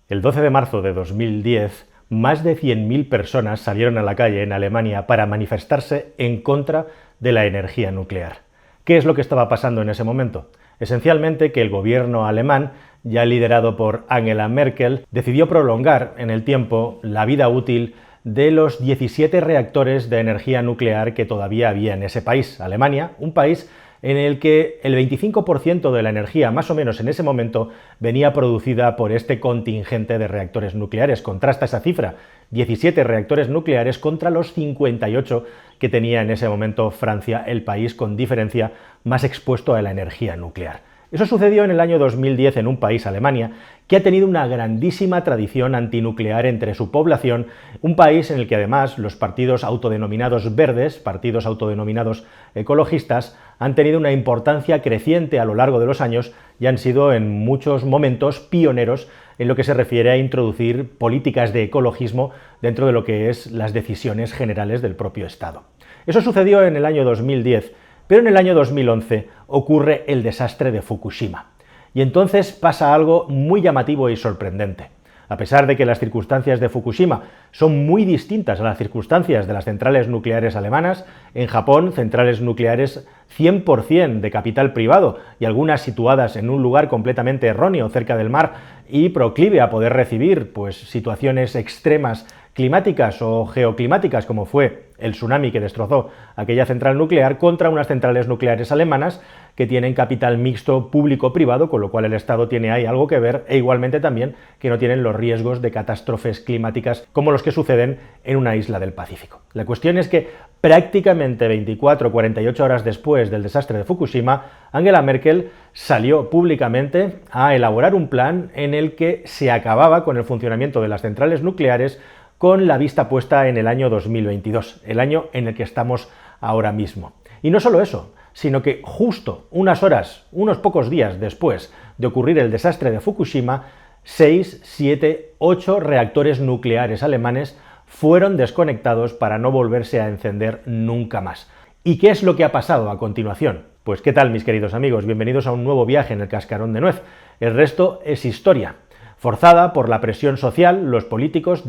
El 12 de marzo de 2010, más de 100.000 personas salieron a la calle en Alemania para manifestarse en contra de la energía nuclear. ¿Qué es lo que estaba pasando en ese momento? Esencialmente que el gobierno alemán, ya liderado por Angela Merkel, decidió prolongar en el tiempo la vida útil de los 17 reactores de energía nuclear que todavía había en ese país, Alemania, un país en el que el 25% de la energía, más o menos en ese momento, venía producida por este contingente de reactores nucleares. Contrasta esa cifra, 17 reactores nucleares contra los 58 que tenía en ese momento Francia, el país con diferencia más expuesto a la energía nuclear. Eso sucedió en el año 2010 en un país, Alemania, que ha tenido una grandísima tradición antinuclear entre su población, un país en el que además los partidos autodenominados verdes, partidos autodenominados ecologistas, han tenido una importancia creciente a lo largo de los años y han sido en muchos momentos pioneros en lo que se refiere a introducir políticas de ecologismo dentro de lo que es las decisiones generales del propio Estado. Eso sucedió en el año 2010, pero en el año 2011 ocurre el desastre de Fukushima. Y entonces pasa algo muy llamativo y sorprendente. A pesar de que las circunstancias de Fukushima son muy distintas a las circunstancias de las centrales nucleares alemanas, en Japón, centrales nucleares 100% de capital privado y algunas situadas en un lugar completamente erróneo, cerca del mar, y proclive a poder recibir situaciones extremas climáticas o geoclimáticas, como fue el tsunami que destrozó aquella central nuclear, contra unas centrales nucleares alemanas que tienen capital mixto público-privado, con lo cual el Estado tiene ahí algo que ver, e igualmente también que no tienen los riesgos de catástrofes climáticas como los que suceden en una isla del Pacífico. La cuestión es que prácticamente 24 o 48 horas después del desastre de Fukushima, Angela Merkel salió públicamente a elaborar un plan en el que se acababa con el funcionamiento de las centrales nucleares con la vista puesta en el año 2022, el año en el que estamos ahora mismo. Y no solo eso, sino que justo unas horas, unos pocos días después de ocurrir el desastre de Fukushima, 6, 7, 8 reactores nucleares alemanes fueron desconectados para no volverse a encender nunca más. ¿Y qué es lo que ha pasado a continuación? Pues ¿qué tal, mis queridos amigos? Bienvenidos a un nuevo viaje en el cascarón de nuez. El resto es historia. Forzada por la presión social, los políticos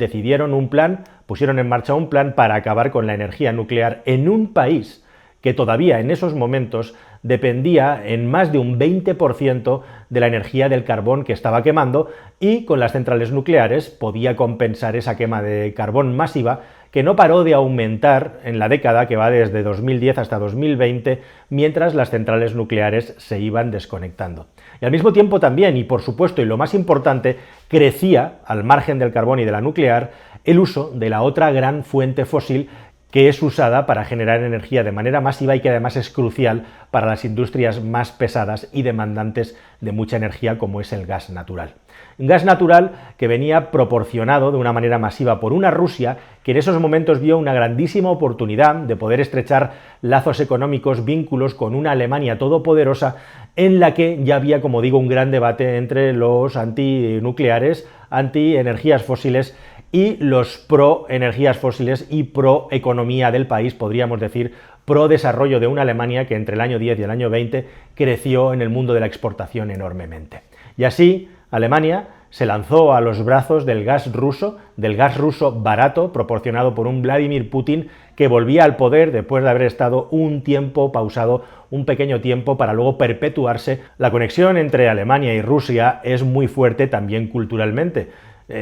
pusieron en marcha un plan para acabar con la energía nuclear en un país que todavía en esos momentos dependía en más de un 20% de la energía del carbón que estaba quemando, y con las centrales nucleares podía compensar esa quema de carbón masiva que no paró de aumentar en la década que va desde 2010 hasta 2020, mientras las centrales nucleares se iban desconectando. Y al mismo tiempo también, y por supuesto, y lo más importante, crecía, al margen del carbón y de la nuclear, el uso de la otra gran fuente fósil que es usada para generar energía de manera masiva y que además es crucial para las industrias más pesadas y demandantes de mucha energía, como es el gas natural. Un gas natural que venía proporcionado de una manera masiva por una Rusia que en esos momentos vio una grandísima oportunidad de poder estrechar lazos económicos, vínculos con una Alemania todopoderosa, en la que ya había, como digo, un gran debate entre los antinucleares, anti-energías fósiles, y los pro-energías fósiles y pro-economía del país, podríamos decir, pro-desarrollo de una Alemania que entre el año 10 y el año 20 creció en el mundo de la exportación enormemente. Y así, Alemania se lanzó a los brazos del gas ruso barato, proporcionado por un Vladimir Putin que volvía al poder después de haber estado un tiempo pausado, un pequeño tiempo, para luego perpetuarse. La conexión entre Alemania y Rusia es muy fuerte también culturalmente.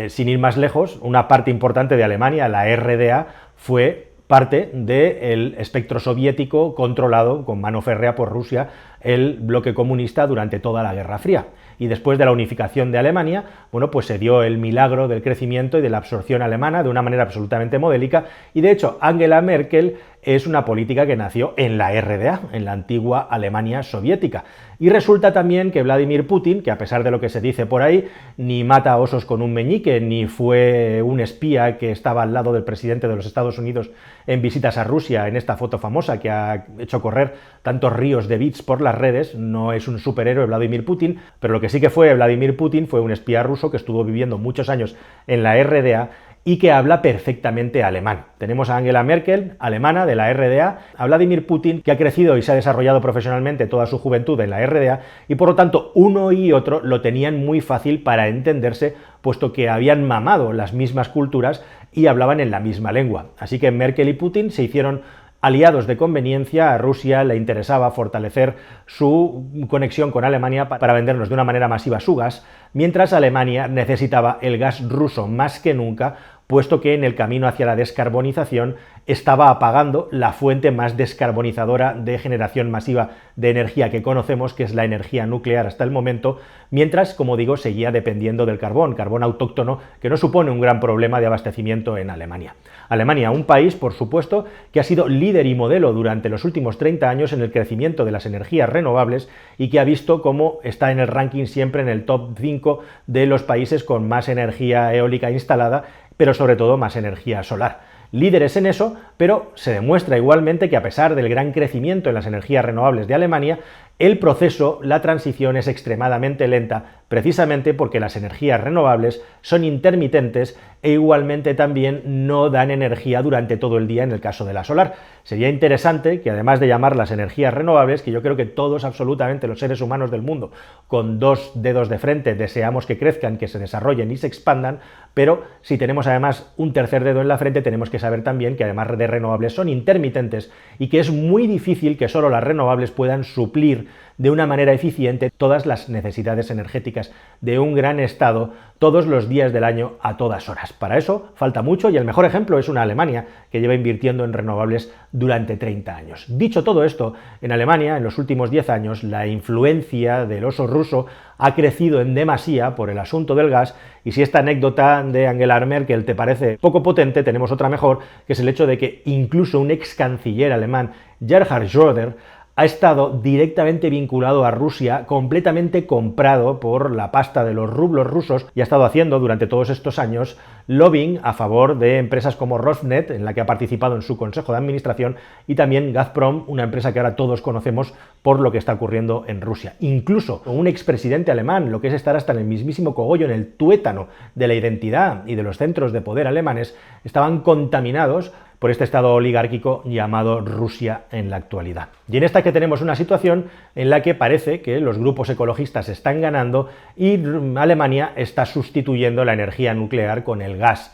Sin ir más lejos, una parte importante de Alemania, la RDA, fue parte del espectro soviético controlado con mano férrea por Rusia, el bloque comunista, durante toda la Guerra Fría. Y después de la unificación de Alemania, pues se dio el milagro del crecimiento y de la absorción alemana de una manera absolutamente modélica, y de hecho Angela Merkel es una política que nació en la RDA, en la antigua Alemania soviética. Y resulta también que Vladimir Putin, que a pesar de lo que se dice por ahí, ni mata osos con un meñique, ni fue un espía que estaba al lado del presidente de los Estados Unidos en visitas a Rusia, en esta foto famosa que ha hecho correr tantos ríos de bits por las redes, no es un superhéroe Vladimir Putin, pero lo que sí que fue Vladimir Putin fue un espía ruso que estuvo viviendo muchos años en la RDA y que habla perfectamente alemán. Tenemos a Angela Merkel, alemana, de la RDA, a Vladimir Putin, que ha crecido y se ha desarrollado profesionalmente toda su juventud en la RDA, y por lo tanto uno y otro lo tenían muy fácil para entenderse puesto que habían mamado las mismas culturas y hablaban en la misma lengua. Así que Merkel y Putin se hicieron aliados de conveniencia. A Rusia le interesaba fortalecer su conexión con Alemania para vendernos de una manera masiva su gas, mientras Alemania necesitaba el gas ruso más que nunca, puesto que en el camino hacia la descarbonización estaba apagando la fuente más descarbonizadora de generación masiva de energía que conocemos, que es la energía nuclear hasta el momento, mientras, como digo, seguía dependiendo del carbón autóctono, que no supone un gran problema de abastecimiento en Alemania. Alemania, un país, por supuesto, que ha sido líder y modelo durante los últimos 30 años en el crecimiento de las energías renovables y que ha visto cómo está en el ranking siempre en el top 5 de los países con más energía eólica instalada, pero sobre todo más energía solar. Líderes en eso, pero se demuestra igualmente que a pesar del gran crecimiento en las energías renovables de Alemania, el proceso, la transición es extremadamente lenta, precisamente porque las energías renovables son intermitentes e igualmente también no dan energía durante todo el día en el caso de la solar. Sería interesante que, además de llamarlas energías renovables, que yo creo que todos, absolutamente los seres humanos del mundo, con dos dedos de frente, deseamos que crezcan, que se desarrollen y se expandan, pero si tenemos además un tercer dedo en la frente, tenemos que saber también que además de renovables son intermitentes y que es muy difícil que solo las renovables puedan suplir de una manera eficiente todas las necesidades energéticas de un gran estado todos los días del año a todas horas. Para eso falta mucho y el mejor ejemplo es una Alemania que lleva invirtiendo en renovables durante 30 años. Dicho todo esto, en Alemania en los últimos 10 años la influencia del oso ruso ha crecido en demasía por el asunto del gas, y si esta anécdota de Angela Merkel te parece poco potente, tenemos otra mejor, que es el hecho de que incluso un ex canciller alemán, Gerhard Schröder, ha estado directamente vinculado a Rusia, completamente comprado por la pasta de los rublos rusos, y ha estado haciendo durante todos estos años lobbying a favor de empresas como Rosneft, en la que ha participado en su consejo de administración, y también Gazprom, una empresa que ahora todos conocemos por lo que está ocurriendo en Rusia. Incluso un expresidente alemán, lo que es estar hasta en el mismísimo cogollo, en el tuétano de la identidad y de los centros de poder alemanes, estaban contaminados por este estado oligárquico llamado Rusia en la actualidad. Y en esta que tenemos una situación en la que parece que los grupos ecologistas están ganando y Alemania está sustituyendo la energía nuclear con el gas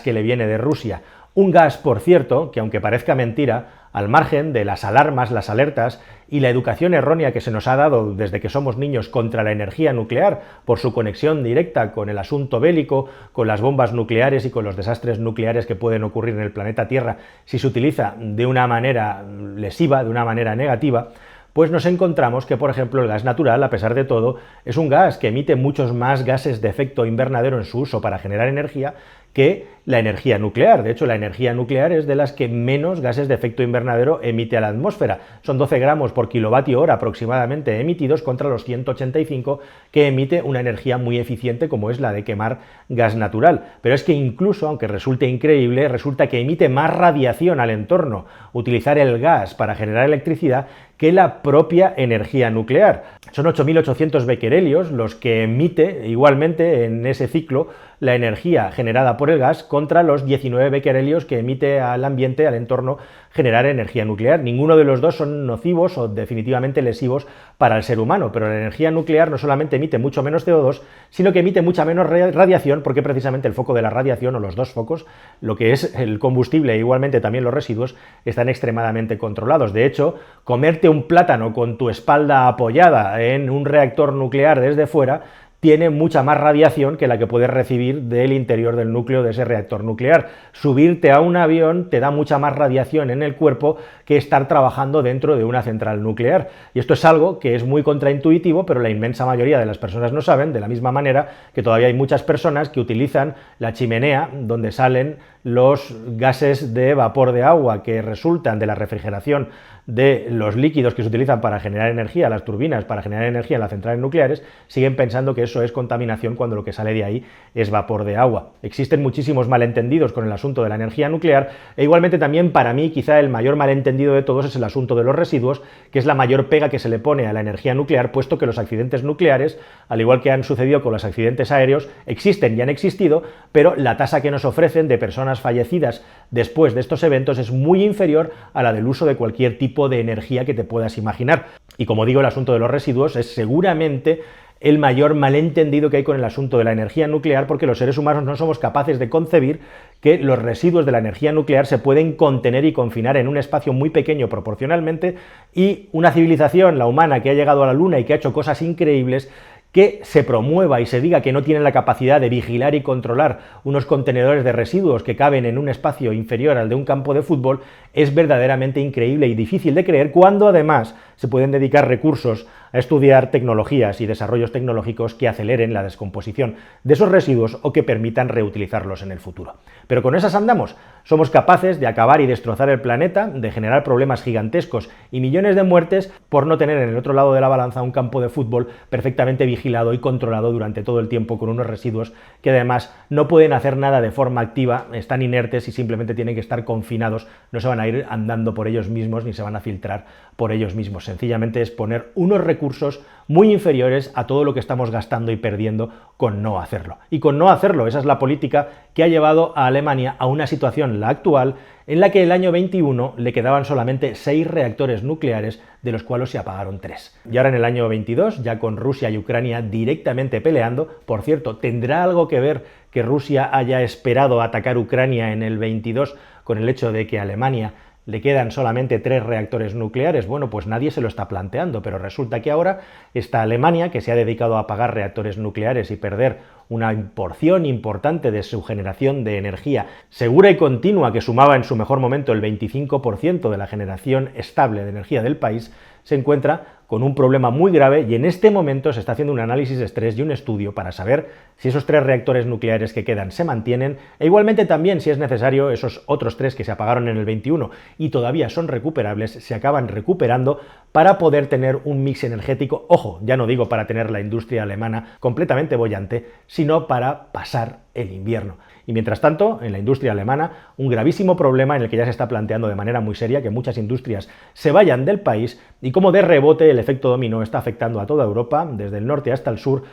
que le viene de Rusia. Un gas, por cierto, que aunque parezca mentira, al margen de las alarmas, las alertas y la educación errónea que se nos ha dado desde que somos niños contra la energía nuclear por su conexión directa con el asunto bélico, con las bombas nucleares y con los desastres nucleares que pueden ocurrir en el planeta Tierra si se utiliza de una manera lesiva, de una manera negativa, pues nos encontramos que, por ejemplo, el gas natural, a pesar de todo, es un gas que emite muchos más gases de efecto invernadero en su uso para generar energía que la energía nuclear. De hecho, la energía nuclear es de las que menos gases de efecto invernadero emite a la atmósfera. Son 12 gramos por kilovatio hora aproximadamente emitidos contra los 185 que emite una energía muy eficiente como es la de quemar gas natural. Pero es que incluso, aunque resulte increíble, resulta que emite más radiación al entorno utilizar el gas para generar electricidad que la propia energía nuclear. Son 8.800 becquerelios los que emite igualmente en ese ciclo la energía generada por el gas contra los 19 becquerelios que emite al ambiente, al entorno, generar energía nuclear. Ninguno de los dos son nocivos o definitivamente lesivos para el ser humano, pero la energía nuclear no solamente emite mucho menos CO2, sino que emite mucha menos radiación, porque precisamente el foco de la radiación, o los dos focos, lo que es el combustible e igualmente también los residuos, están extremadamente controlados. De hecho, comerte un plátano con tu espalda apoyada en un reactor nuclear desde fuera tiene mucha más radiación que la que puedes recibir del interior del núcleo de ese reactor nuclear. Subirte a un avión te da mucha más radiación en el cuerpo que estar trabajando dentro de una central nuclear. Y esto es algo que es muy contraintuitivo, pero la inmensa mayoría de las personas no saben, de la misma manera que todavía hay muchas personas que utilizan la chimenea donde salen los gases de vapor de agua que resultan de la refrigeración de los líquidos que se utilizan para generar energía, las turbinas para generar energía en las centrales nucleares, siguen pensando que eso es contaminación cuando lo que sale de ahí es vapor de agua. Existen muchísimos malentendidos con el asunto de la energía nuclear, e igualmente también para mí quizá el mayor malentendido de todos es el asunto de los residuos, que es la mayor pega que se le pone a la energía nuclear, puesto que los accidentes nucleares, al igual que han sucedido con los accidentes aéreos, existen y han existido, pero la tasa que nos ofrecen de personas fallecidas después de estos eventos es muy inferior a la del uso de cualquier tipo de energía que te puedas imaginar. Y como digo, el asunto de los residuos es seguramente el mayor malentendido que hay con el asunto de la energía nuclear, porque los seres humanos no somos capaces de concebir que los residuos de la energía nuclear se pueden contener y confinar en un espacio muy pequeño proporcionalmente, y una civilización, la humana, que ha llegado a la Luna y que ha hecho cosas increíbles, que se promueva y se diga que no tienen la capacidad de vigilar y controlar unos contenedores de residuos que caben en un espacio inferior al de un campo de fútbol, es verdaderamente increíble y difícil de creer, cuando además se pueden dedicar recursos a estudiar tecnologías y desarrollos tecnológicos que aceleren la descomposición de esos residuos o que permitan reutilizarlos en el futuro. Pero con esas andamos. Somos capaces de acabar y destrozar el planeta, de generar problemas gigantescos y millones de muertes por no tener en el otro lado de la balanza un campo de fútbol perfectamente vigilado y controlado durante todo el tiempo, con unos residuos que además no pueden hacer nada de forma activa, están inertes y simplemente tienen que estar confinados, no se van a ir andando por ellos mismos ni se van a filtrar por ellos mismos. Sencillamente es poner unos recursos muy inferiores a todo lo que estamos gastando y perdiendo con no hacerlo. Y con no hacerlo, esa es la política que ha llevado a Alemania a una situación, la actual, en la que el año 21 le quedaban solamente 6 reactores nucleares, de los cuales se apagaron 3. Y ahora en el año 22, ya con Rusia y Ucrania directamente peleando, por cierto, ¿tendrá algo que ver que Rusia haya esperado atacar Ucrania en el 22 con el hecho de que Alemania le quedan solamente 3 reactores nucleares? Bueno, pues nadie se lo está planteando, pero resulta que ahora está Alemania, que se ha dedicado a apagar reactores nucleares y perder una porción importante de su generación de energía segura y continua, que sumaba en su mejor momento el 25% de la generación estable de energía del país, se encuentra con un problema muy grave, y en este momento se está haciendo un análisis de estrés y un estudio para saber si esos 3 reactores nucleares que quedan se mantienen, e igualmente también, si es necesario, esos otros 3 que se apagaron en el 21 y todavía son recuperables, se acaban recuperando para poder tener un mix energético, ojo, ya no digo para tener la industria alemana completamente boyante, sino para pasar el invierno. Y mientras tanto, en la industria alemana, un gravísimo problema en el que ya se está planteando de manera muy seria que muchas industrias se vayan del país, y cómo de rebote el efecto dominó está afectando a toda Europa, desde el norte hasta el sur,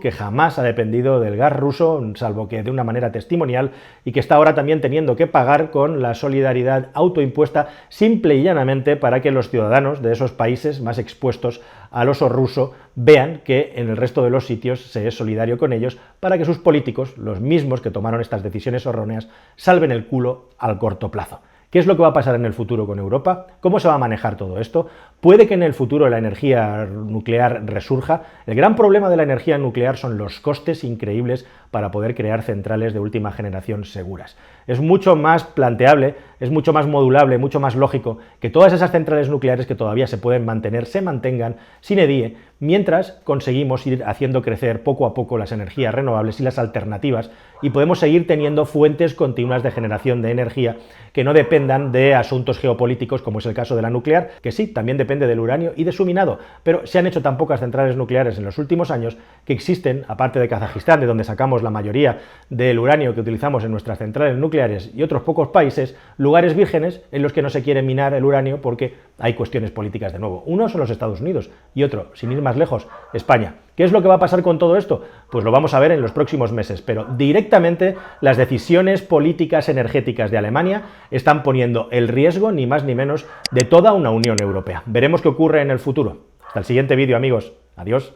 que jamás ha dependido del gas ruso, salvo que de una manera testimonial, y que está ahora también teniendo que pagar con la solidaridad autoimpuesta, simple y llanamente para que los ciudadanos de esos países más expuestos al oso ruso vean que en el resto de los sitios se es solidario con ellos, para que sus políticos, los mismos que tomaron estas decisiones erróneas, salven el culo al corto plazo. ¿Qué es lo que va a pasar en el futuro con Europa? ¿Cómo se va a manejar todo esto? ¿Puede que en el futuro la energía nuclear resurja? El gran problema de la energía nuclear son los costes increíbles para poder crear centrales de última generación seguras. Es mucho más planteable, es mucho más modulable, mucho más lógico que todas esas centrales nucleares que todavía se pueden mantener, se mantengan sine die, mientras conseguimos ir haciendo crecer poco a poco las energías renovables y las alternativas, y podemos seguir teniendo fuentes continuas de generación de energía que no dependan de asuntos geopolíticos, como es el caso de la nuclear, que sí, también depende del uranio y de su minado, pero se han hecho tan pocas centrales nucleares en los últimos años que existen, aparte de Kazajistán, de donde sacamos la mayoría del uranio que utilizamos en nuestras centrales nucleares, y otros pocos países, lugares vírgenes en los que no se quiere minar el uranio porque hay cuestiones políticas de nuevo. Uno son los Estados Unidos y otro, sin ir más lejos, España. ¿Qué es lo que va a pasar con todo esto? Pues lo vamos a ver en los próximos meses, pero directamente las decisiones políticas energéticas de Alemania están poniendo el riesgo, ni más ni menos, de toda una Unión Europea. Veremos qué ocurre en el futuro. Hasta el siguiente vídeo, amigos. Adiós.